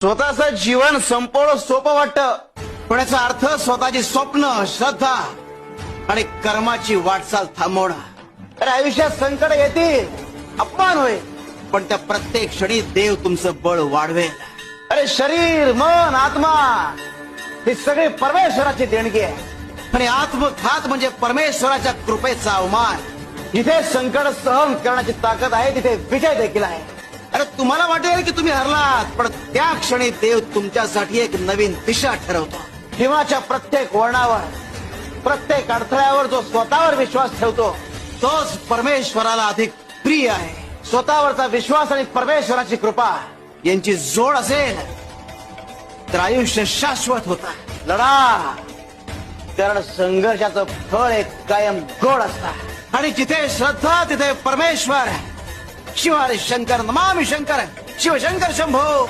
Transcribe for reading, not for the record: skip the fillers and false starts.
स्वतःचं जीवन संपवणं सोपं वाटतं, पण याचा अर्थ स्वतःची स्वप्न, श्रद्धा आणि कर्माची वाटचाल थांबवणं. अरे आयुष्यात संकट येतील, अपमान होईल, पण त्या प्रत्येक क्षणी देव तुमचं बळ वाढवेल. अरे शरीर, मन, आत्मा ही सगळी परमेश्वराची देणगी आहे आणि आत्मघात म्हणजे परमेश्वराच्या कृपेचा अवमान. जिथे संकट सहन करण्याची ताकद आहे तिथे विजय देखील आहे. अरे तुम्हाला वाटेल की तुम्ही हरलात, पण त्या क्षणी देव तुमच्यासाठी एक नवीन दिशा ठरवतो. जीवनाच्या प्रत्येक वळणावर, प्रत्येक अडथळ्यावर जो स्वतःवर विश्वास ठेवतो तोच परमेश्वराला अधिक प्रिय आहे. स्वतःवरचा विश्वास आणि परमेश्वराची कृपा यांची जोड असेल तर आयुष्य शाश्वत होतं. लढा, कारण संघर्षाचं फळ एक कायम गोड असतं. आणि जिथे श्रद्धा तिथे परमेश्वर. शिव हरी शंकर, नमामि शंकर, शिवशंकर शंभो.